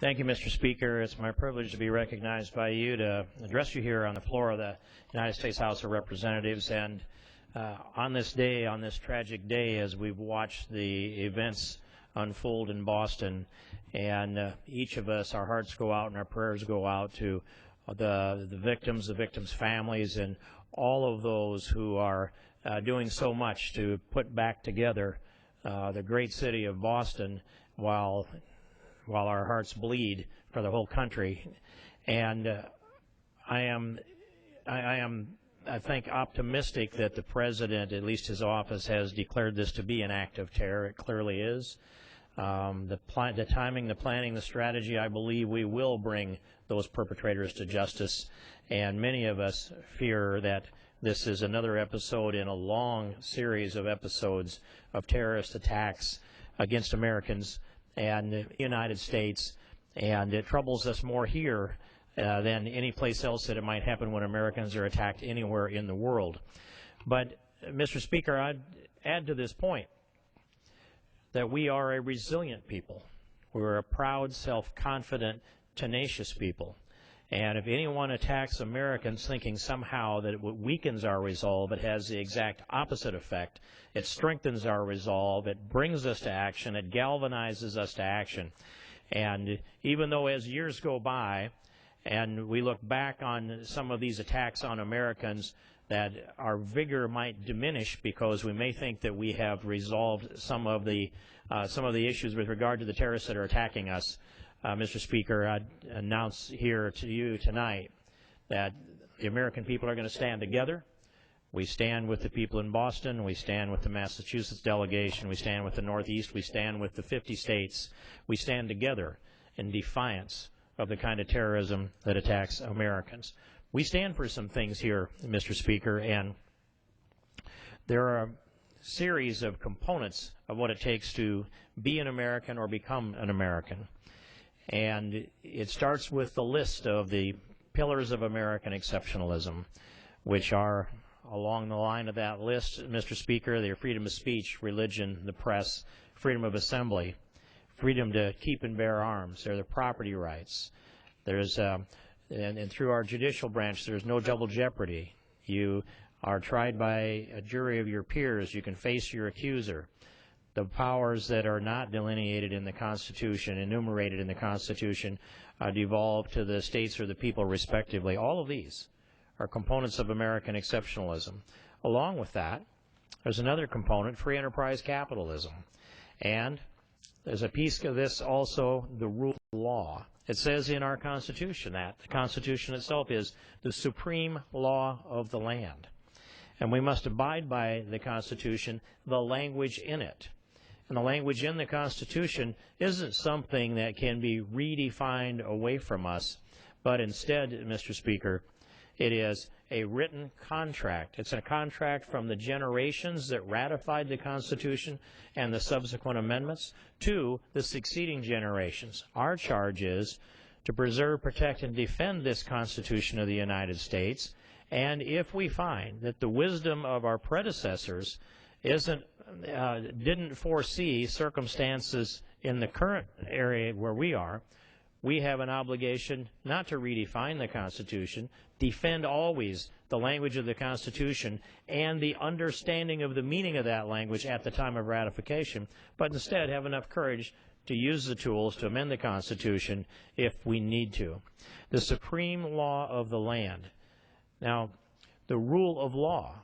Thank you, Mr. Speaker. It's my privilege to be recognized by you to address you here on the floor of the United States House of Representatives. And on this day, on this tragic day, as we've watched the events unfold in Boston, and each of us, our hearts go out and our prayers go out to the victims' families, and all of those who are doing so much to put back together the great city of Boston while our hearts bleed for the whole country. And I think, optimistic that the President, at least his office, has declared this to be an act of terror. It clearly is. The timing, the planning, the strategy, I believe we will bring those perpetrators to justice. And many of us fear that this is another episode in a long series of episodes of terrorist attacks against Americans and the United States, and it troubles us more here than any place else that it might happen when Americans are attacked anywhere in the world. But, Mr. Speaker, I'd add to this point that we are a resilient people. We're a proud, self-confident, tenacious people. And if anyone attacks Americans thinking somehow that it weakens our resolve, it has the exact opposite effect. It strengthens our resolve. It brings us to action. It galvanizes us to action. And even though as years go by and we look back on some of these attacks on Americans, that our vigor might diminish because we may think that we have resolved some of the issues with regard to the terrorists that are attacking us. Mr. Speaker, I'd announce here to you tonight that the American people are going to stand together. We stand with the people in Boston. We stand with the Massachusetts delegation. We stand with the Northeast. We stand with the 50 states. We stand together in defiance of the kind of terrorism that attacks Americans. We stand for some things here, Mr. Speaker, and there are a series of components of what it takes to be an American or become an American. And it starts with the list of the pillars of American exceptionalism, which are along the line of that list, Mr. Speaker. They're freedom of speech, religion, the press, freedom of assembly, freedom to keep and bear arms. They're the property rights. There's, and through our judicial branch, there's no double jeopardy. You are tried by a jury of your peers. You can face your accuser. The powers that are not delineated in the Constitution, enumerated in the Constitution, devolve to the states or the people respectively. All of these are components of American exceptionalism. Along with that, there's another component, free enterprise capitalism. And there's a piece of this also, the rule of law. It says in our Constitution that the Constitution itself is the supreme law of the land. And we must abide by the Constitution, the language in it. And the language in the Constitution isn't something that can be redefined away from us, but instead, Mr. Speaker, it is a written contract. It's a contract from the generations that ratified the Constitution and the subsequent amendments to the succeeding generations. Our charge is to preserve, protect, and defend this Constitution of the United States, and if we find that the wisdom of our predecessors didn't foresee circumstances in the current area where we are, we have an obligation not to redefine the Constitution, defend always the language of the Constitution and the understanding of the meaning of that language at the time of ratification, but instead have enough courage to use the tools to amend the Constitution if we need to. The supreme law of the land. Now, the rule of law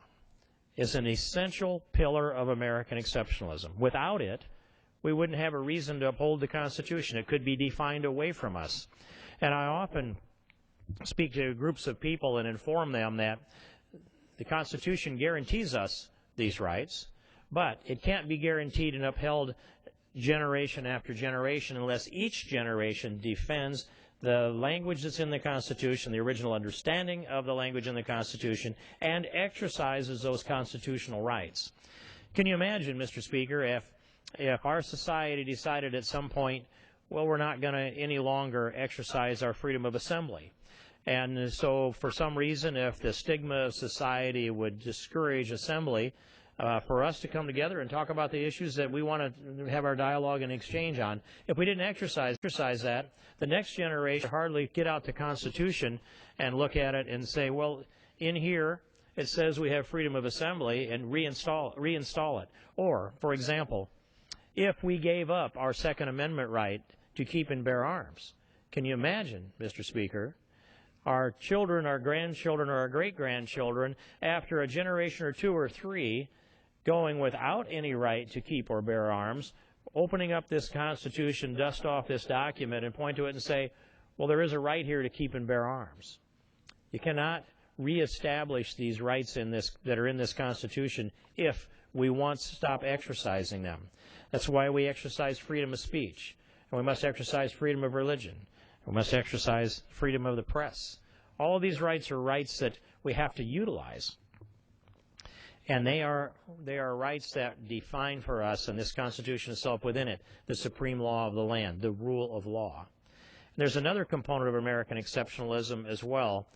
is an essential pillar of American exceptionalism. Without it, we wouldn't have a reason to uphold the Constitution. It could be defined away from us. And I often speak to groups of people and inform them that the Constitution guarantees us these rights, but it can't be guaranteed and upheld generation after generation unless each generation defends the language that's in the Constitution, the original understanding of the language in the Constitution, and exercises those constitutional rights. Can you imagine, Mr. Speaker, if our society decided at some point, well, we're not going to any longer exercise our freedom of assembly? And so for some reason, if the stigma of society would discourage assembly, for us to come together and talk about the issues that we want to have our dialogue and exchange on. If we didn't exercise that, the next generation hardly get out the Constitution and look at it and say, well, in here it says we have freedom of assembly, and reinstall it. Or, for example, if we gave up our Second Amendment right to keep and bear arms, can you imagine, Mr. Speaker, our children, our grandchildren, or our great-grandchildren, after a generation or two or three, going without any right to keep or bear arms, opening up this Constitution, dust off this document, and point to it and say, well, there is a right here to keep and bear arms. You cannot reestablish these rights that are in this Constitution if we want to stop exercising them. That's why we exercise freedom of speech, and we must exercise freedom of religion. We must exercise freedom of the press. All of these rights are rights that we have to utilize. And they are rights that define for us, and this Constitution itself within it, the supreme law of the land, the rule of law. There's another component of American exceptionalism as well,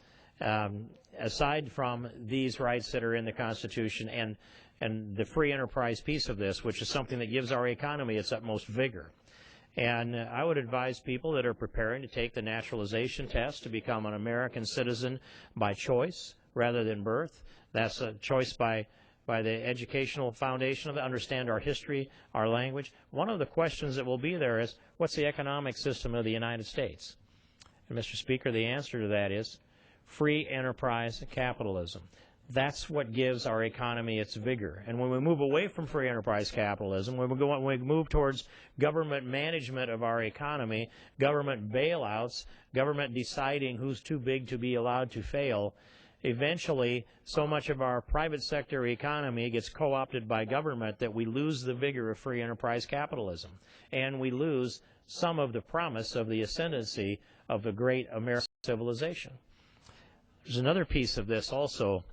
aside from these rights that are in the Constitution and the free enterprise piece of this, which is something that gives our economy its utmost vigor. And I would advise people that are preparing to take the naturalization test to become an American citizen by choice rather than birth. That's a choice by the educational foundation of it, understand our history, our language. One of the questions that will be there is, what's the economic system of the United States? And Mr. Speaker, the answer to that is free enterprise capitalism. That's what gives our economy its vigor. And when we move away from free enterprise capitalism, when we move towards government management of our economy, government bailouts, government deciding who's too big to be allowed to fail, eventually so much of our private sector economy gets co-opted by government that we lose the vigor of free enterprise capitalism. And we lose some of the promise of the ascendancy of the great American civilization. There's another piece of this also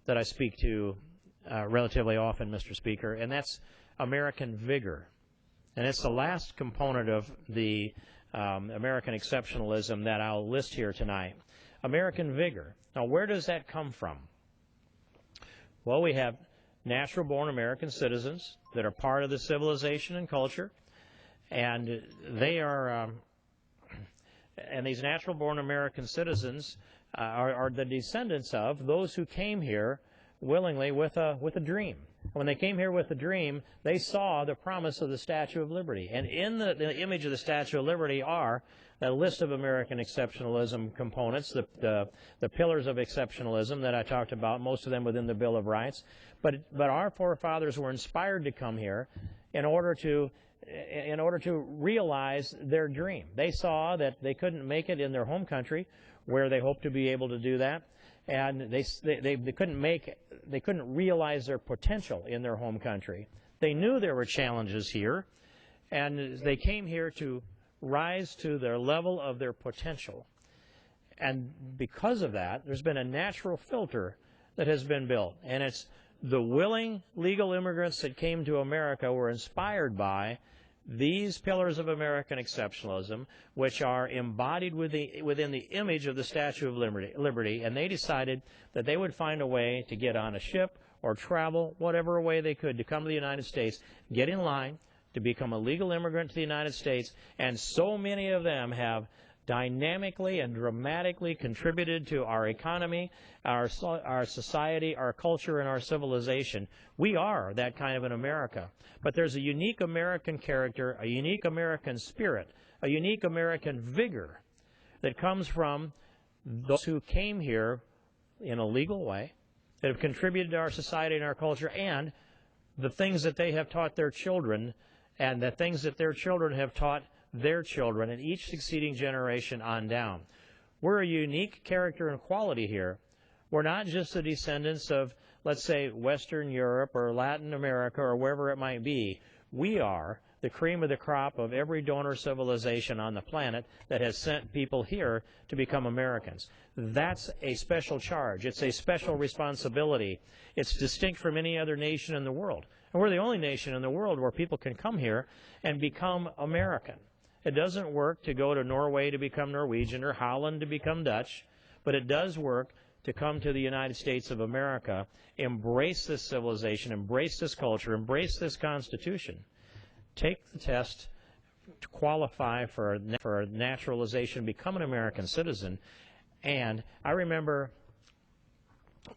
that I speak to relatively often, Mr. Speaker, and that's American vigor. And it's the last component of the American exceptionalism that I'll list here tonight. American vigor. Now, where does that come from? Well, we have natural-born American citizens that are part of the civilization and culture, and they are, and these natural-born American citizens are the descendants of those who came here willingly with a dream. When they came here with a dream, they saw the promise of the Statue of Liberty. And in the image of the Statue of Liberty are a list of American exceptionalism components, the pillars of exceptionalism that I talked about, most of them within the Bill of Rights. But our forefathers were inspired to come here in order to realize their dream. They saw that they couldn't make it in their home country, where they hoped to be able to do that, and they couldn't realize their potential in their home country. They knew there were challenges here, and they came here to rise to their level of their potential. And because of that, there's been a natural filter that has been built, and it's the willing legal immigrants that came to America were inspired by these pillars of American exceptionalism, which are embodied within the image of the Statue of Liberty, and they decided that they would find a way to get on a ship or travel, whatever way they could, to come to the United States, get in line to become a legal immigrant to the United States, and so many of them have dynamically and dramatically contributed to our economy, our society, our culture, and our civilization. We are that kind of an America. But there's a unique American character, a unique American spirit, a unique American vigor that comes from those who came here in a legal way, that have contributed to our society and our culture, and the things that they have taught their children, and the things that their children have taught their children, and each succeeding generation on down. We're a unique character and quality here. We're not just the descendants of, let's say, Western Europe or Latin America or wherever it might be. We are the cream of the crop of every donor civilization on the planet that has sent people here to become Americans. That's a special charge. It's a special responsibility. It's distinct from any other nation in the world. And we're the only nation in the world where people can come here and become American. It doesn't work to go to Norway to become Norwegian or Holland to become Dutch, but it does work to come to the United States of America, embrace this civilization, embrace this culture, embrace this Constitution, take the test to qualify for naturalization, become an American citizen. And I remember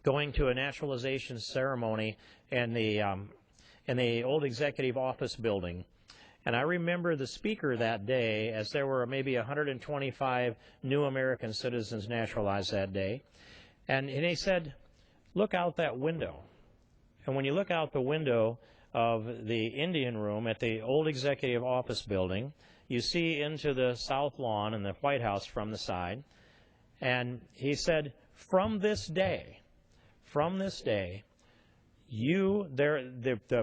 going to a naturalization ceremony in the old executive office building. And I remember the speaker that day, as there were maybe 125 new American citizens naturalized that day, and he said, look out that window. And when you look out the window of the Indian Room at the old executive office building, you see into the south lawn and the White House from the side. And he said, from this day, the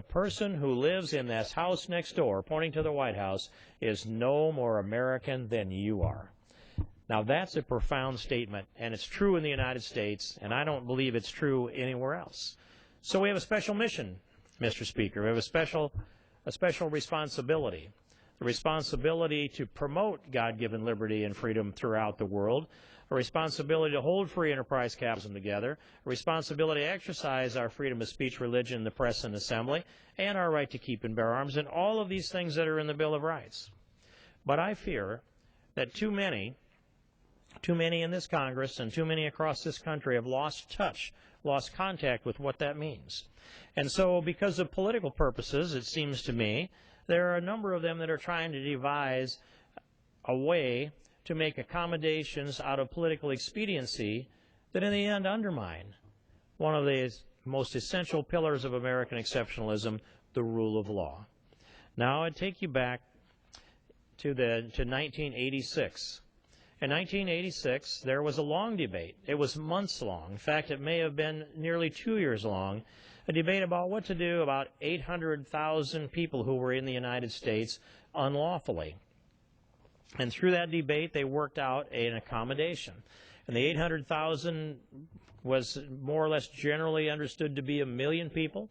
person who lives in this house next door, pointing to the White House, is no more American than you are. Now, that's a profound statement, and it's true in the United States, and I don't believe it's true anywhere else. So we have a special mission, Mr. Speaker. We have a special responsibility, the responsibility to promote God-given liberty and freedom throughout the world, a responsibility to hold free enterprise capitalism together, a responsibility to exercise our freedom of speech, religion, the press, and assembly, and our right to keep and bear arms, and all of these things that are in the Bill of Rights. But I fear that too many in this Congress and too many across this country have lost touch, lost contact with what that means. And so because of political purposes, it seems to me, there are a number of them that are trying to devise a way to make accommodations out of political expediency that in the end undermine one of the most essential pillars of American exceptionalism, the rule of law. Now I'd take you back to 1986. In 1986, there was a long debate. It was months long. In fact, it may have been nearly 2 years long, a debate about what to do about 800,000 people who were in the United States unlawfully. And through that debate, they worked out an accommodation. And the 800,000 was more or less generally understood to be 1 million people.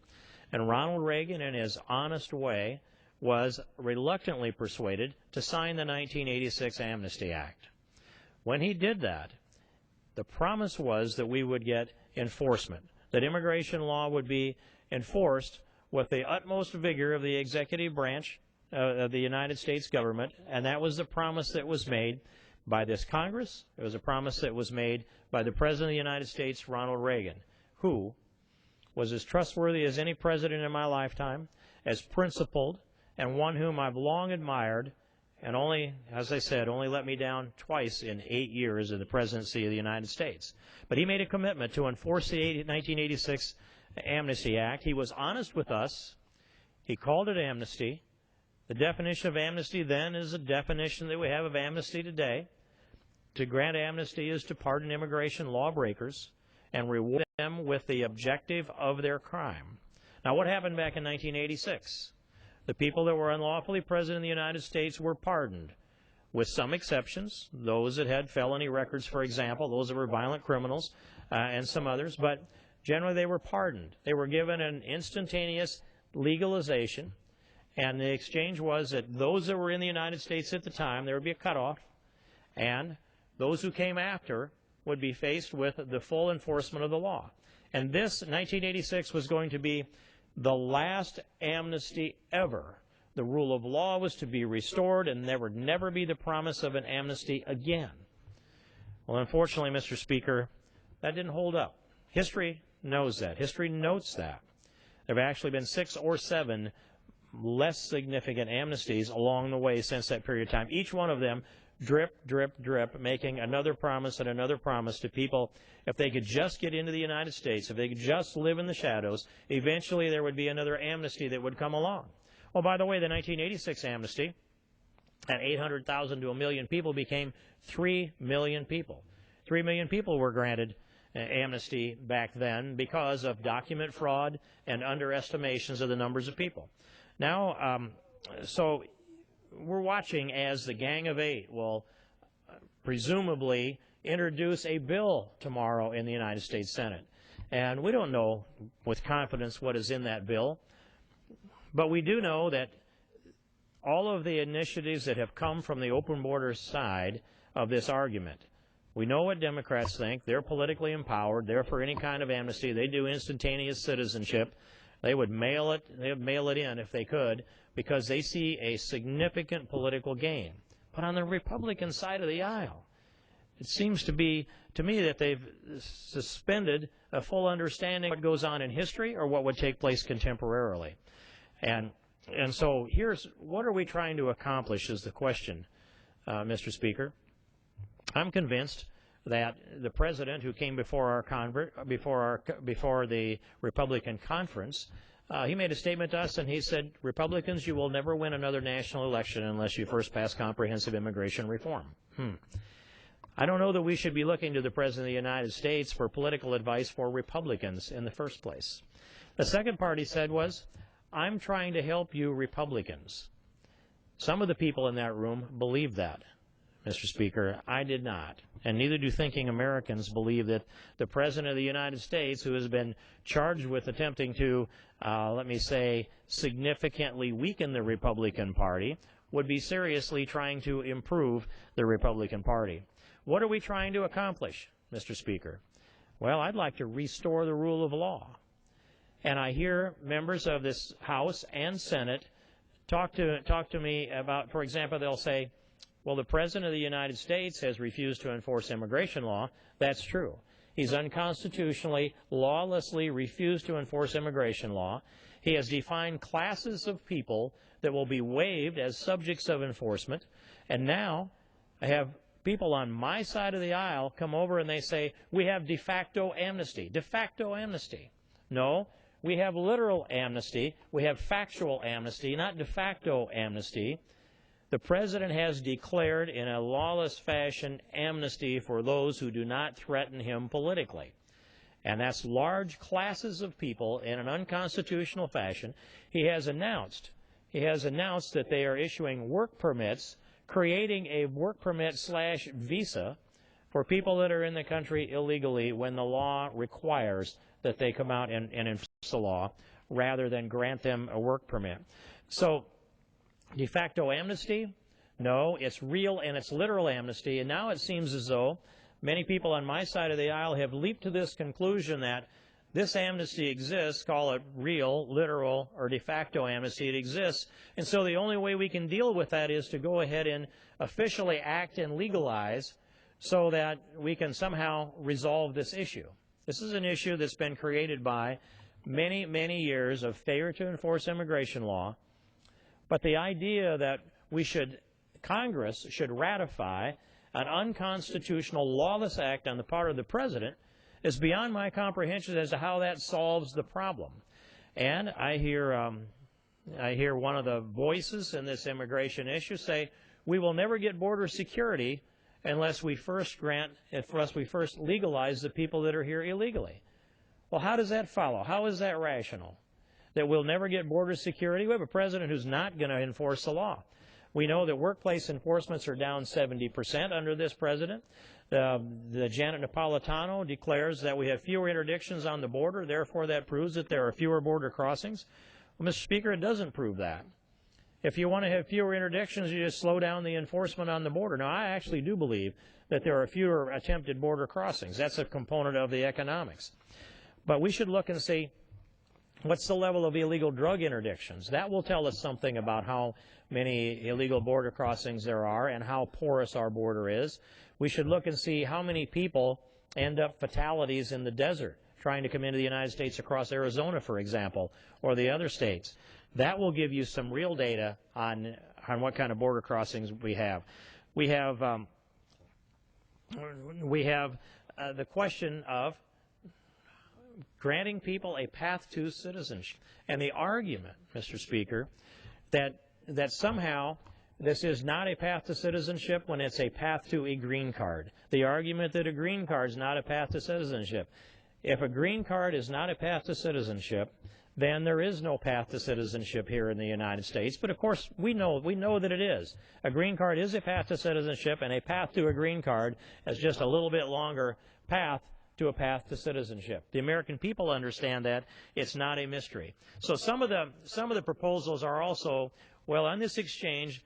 And Ronald Reagan, in his honest way, was reluctantly persuaded to sign the 1986 Amnesty Act. When he did that, the promise was that we would get enforcement, that immigration law would be enforced with the utmost vigor of the executive branch of the United States government, and that was the promise that was made by this Congress. It was a promise that was made by the President of the United States, Ronald Reagan, who was as trustworthy as any president in my lifetime, as principled, and one whom I've long admired, and only, as I said, only let me down twice in 8 years of the presidency of the United States. But he made a commitment to enforce the 1986 Amnesty Act. He was honest with us. He called it amnesty. The definition of amnesty then is a definition that we have of amnesty today. To grant amnesty is to pardon immigration lawbreakers and reward them with the objective of their crime. Now, what happened back in 1986? The people that were unlawfully present in the United States were pardoned, with some exceptions, those that had felony records, for example, those that were violent criminals, and some others, but generally they were pardoned. They were given an instantaneous legalization, and the exchange was that those that were in the United States at the time, there would be a cutoff, and those who came after would be faced with the full enforcement of the law. And this, 1986, was going to be the last amnesty ever. The rule of law was to be restored, and there would never be the promise of an amnesty again. Well, unfortunately, Mr. Speaker, that didn't hold up. History knows that. History notes that. There have actually been 6 or 7 less significant amnesties along the way since that period of time. Each one of them drip, drip, drip, making another promise and another promise to people. If they could just get into the United States, if they could just live in the shadows, eventually there would be another amnesty that would come along. Oh, by the way, the 1986 amnesty, at 800,000 to 1 million people, became 3 million people. 3 million people were granted amnesty back then because of document fraud and underestimations of the numbers of people. Now, so we're watching as the Gang of 8 will presumably introduce a bill tomorrow in the United States Senate. And we don't know with confidence what is in that bill, but we do know that all of the initiatives that have come from the open borders side of this argument, We know what Democrats think. They're politically empowered. They're for any kind of amnesty. They do instantaneous citizenship. They would mail it in if they could, because they see a significant political gain. But on the Republican side of the aisle, it seems to me that they've suspended a full understanding of what goes on in history or what would take place contemporarily. And so here's, what are we trying to accomplish is the question, Mr. Speaker. I'm convinced that the president who came before the Republican conference, he made a statement to us, and he said, Republicans, you will never win another national election unless you first pass comprehensive immigration reform. I don't know that we should be looking to the President of the United States for political advice for Republicans in the first place. The second part he said was, I'm trying to help you Republicans. Some of the people in that room believe that, Mr. Speaker. I did not. And neither do thinking Americans believe that the President of the United States, who has been charged with attempting to, let me say, significantly weaken the Republican Party, would be seriously trying to improve the Republican Party. What are we trying to accomplish, Mr. Speaker? Well, I'd like to restore the rule of law. And I hear members of this House and Senate talk to me about, for example, they'll say, well, the President of the United States has refused to enforce immigration law. That's true. He's unconstitutionally, lawlessly refused to enforce immigration law. He has defined classes of people that will be waived as subjects of enforcement. And now I have people on my side of the aisle come over and they say, we have de facto amnesty. De facto amnesty. No, we have literal amnesty. We have factual amnesty, not de facto amnesty. The President has declared in a lawless fashion amnesty for those who do not threaten him politically. And that's large classes of people in an unconstitutional fashion. He has announced that they are issuing work permits, creating a work permit / visa for people that are in the country illegally when the law requires that they come out and enforce the law rather than grant them a work permit. So de facto amnesty? No, it's real and it's literal amnesty. And now it seems as though many people on my side of the aisle have leaped to this conclusion that this amnesty exists, call it real, literal, or de facto amnesty, it exists. And so the only way we can deal with that is to go ahead and officially act and legalize so that we can somehow resolve this issue. This is an issue that's been created by many, many years of failure to enforce immigration law. But the idea that Congress should ratify an unconstitutional, lawless act on the part of the President is beyond my comprehension as to how that solves the problem. And I hear one of the voices in this immigration issue say, we will never get border security unless we first legalize the people that are here illegally. Well, how does that follow? How is that rational? That we'll never get border security? We have a president who's not going to enforce the law. We know that workplace enforcements are down 70% under this president. The Janet Napolitano declares that we have fewer interdictions on the border, therefore that proves that there are fewer border crossings. Well, Mr. Speaker, it doesn't prove that. If you want to have fewer interdictions, you just slow down the enforcement on the border. Now, I actually do believe that there are fewer attempted border crossings. That's a component of the economics. But we should look and see, what's the level of illegal drug interdictions? That will tell us something about how many illegal border crossings there are and how porous our border is. We should look and see how many people end up fatalities in the desert trying to come into the United States across Arizona, for example, or the other states. That will give you some real data on what kind of border crossings we have. We have the question of granting people a path to citizenship. And the argument, Mr. Speaker, that somehow this is not a path to citizenship when it's a path to a green card. The argument that a green card is not a path to citizenship. If a green card is not a path to citizenship, then there is no path to citizenship here in the United States. But of course, we know that it is. A green card is a path to citizenship, and a path to a green card is just a little bit longer path to a path to citizenship. The American people understand that. It's not a mystery. So some of the proposals are also, well, on this exchange,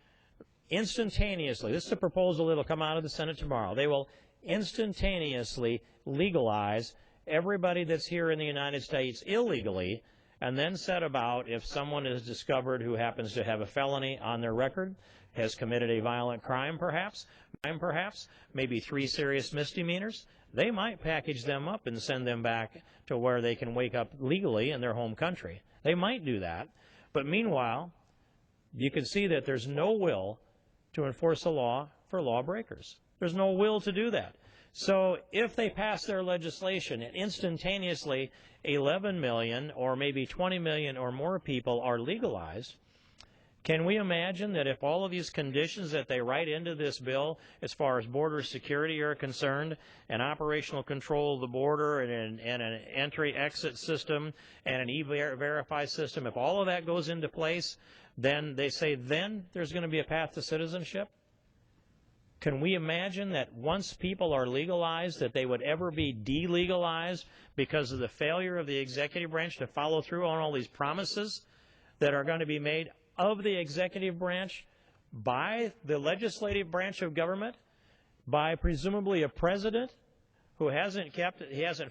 instantaneously, this is a proposal that will come out of the Senate tomorrow, they will instantaneously legalize everybody that's here in the United States illegally, and then set about, if someone is discovered who happens to have a felony on their record, has committed a violent crime perhaps, maybe 3 serious misdemeanors, they might package them up and send them back to where they can wake up legally in their home country. They might do that. But meanwhile, you can see that there's no will to enforce the law for lawbreakers. There's no will to do that. So if they pass their legislation and instantaneously 11 million or maybe 20 million or more people are legalized, can we imagine that if all of these conditions that they write into this bill as far as border security are concerned, and operational control of the border and an entry-exit system and an E-Verify system, if all of that goes into place, then they say then there's going to be a path to citizenship? Can we imagine that once people are legalized that they would ever be delegalized because of the failure of the executive branch to follow through on all these promises that are going to be made of the executive branch by the legislative branch of government, by presumably a president who hasn't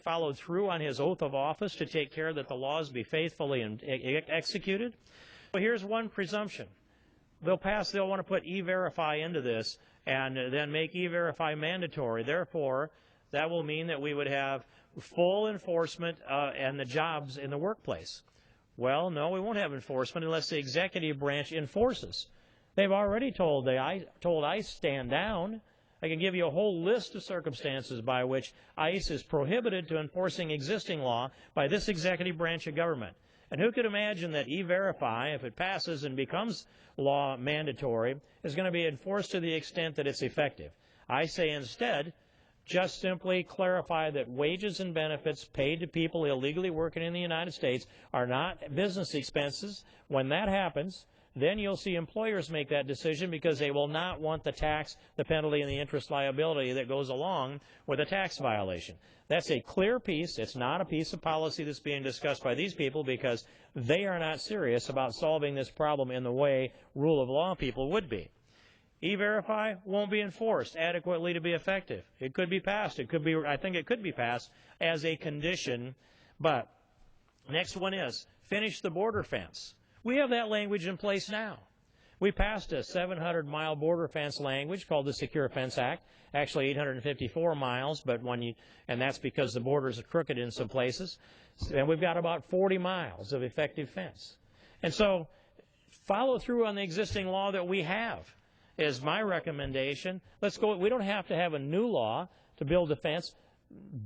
followed through on his oath of office to take care that the laws be faithfully executed? Well, here's one presumption. They'll want to put E-Verify into this and then make E-Verify mandatory. Therefore, that will mean that we would have full enforcement and the jobs in the workplace. Well, no, we won't have enforcement unless the executive branch enforces. They've already told ICE stand down. I can give you a whole list of circumstances by which ICE is prohibited to enforcing existing law by this executive branch of government. And who could imagine that E-Verify, if it passes and becomes law mandatory, is going to be enforced to the extent that it's effective? I say instead, just simply clarify that wages and benefits paid to people illegally working in the United States are not business expenses. When that happens, then you'll see employers make that decision because they will not want the tax, the penalty, and the interest liability that goes along with a tax violation. That's a clear piece. It's not a piece of policy that's being discussed by these people because they are not serious about solving this problem in the way rule of law people would be. E-Verify won't be enforced adequately to be effective. It could be passed. I think it could be passed as a condition. But next one is finish the border fence. We have that language in place now. We passed a 700-mile border fence language called the Secure Fence Act, actually 854 miles, and that's because the borders are crooked in some places. And we've got about 40 miles of effective fence. And so follow through on the existing law that we have is my recommendation. Let's go. We don't have to have a new law to build the fence.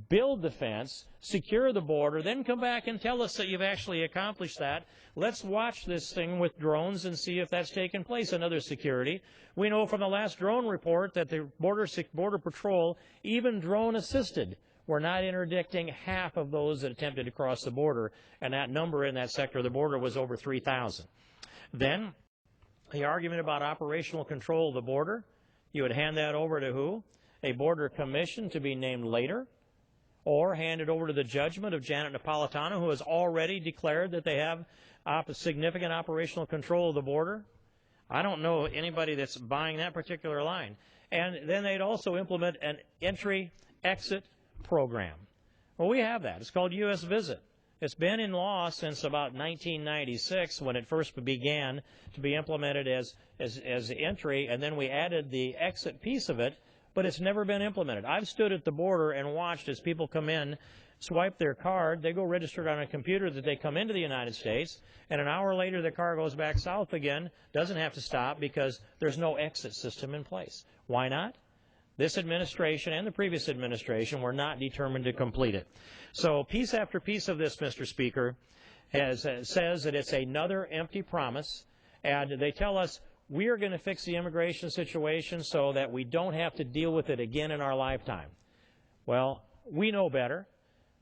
Build the fence, secure the border, then come back and tell us that you've actually accomplished that. Let's watch this thing with drones and see if that's taken place, another security. We know from the last drone report that the Border Patrol, even drone-assisted, were not interdicting half of those that attempted to cross the border, and that number in that sector of the border was over 3,000. Then, the argument about operational control of the border, you would hand that over to who? A border commission to be named later, or hand it over to the judgment of Janet Napolitano, who has already declared that they have significant operational control of the border. I don't know anybody that's buying that particular line. And then they'd also implement an entry-exit program. Well, we have that. It's called U.S. Visit. It's been in law since about 1996 when it first began to be implemented as entry, and then we added the exit piece of it, but it's never been implemented. I've stood at the border and watched as people come in, swipe their card, they go registered on a computer that they come into the United States, and an hour later the car goes back south again, doesn't have to stop because there's no exit system in place. Why not? This administration and the previous administration were not determined to complete it. So piece after piece of this, Mr. Speaker, says that it's another empty promise, and they tell us we are going to fix the immigration situation so that we don't have to deal with it again in our lifetime. Well, we know better.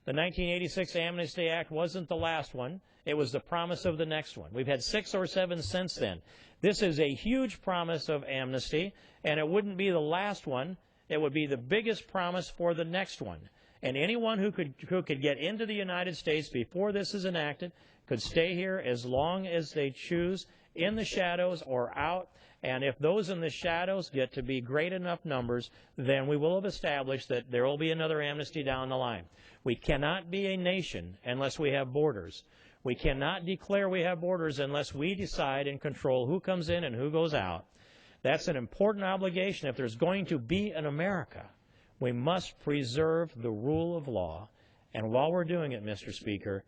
The 1986 Amnesty Act wasn't the last one. It was the promise of the next one. We've had 6 or 7 since then. This is a huge promise of amnesty, and it wouldn't be the last one. It would be the biggest promise for the next one. And anyone who could get into the United States before this is enacted could stay here as long as they choose, in the shadows or out, And if those in the shadows get to be great enough numbers, then we will have established that there will be another amnesty down the line. We cannot be a nation unless we have borders. We cannot declare we have borders unless we decide and control who comes in and who goes out. That's an important obligation. If there's going to be an America, we must preserve the rule of law. And while we're doing it, Mr. Speaker,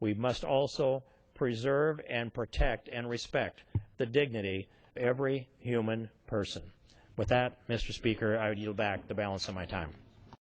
we must also preserve and protect and respect the dignity of every human person. With that, Mr. Speaker, I would yield back the balance of my time.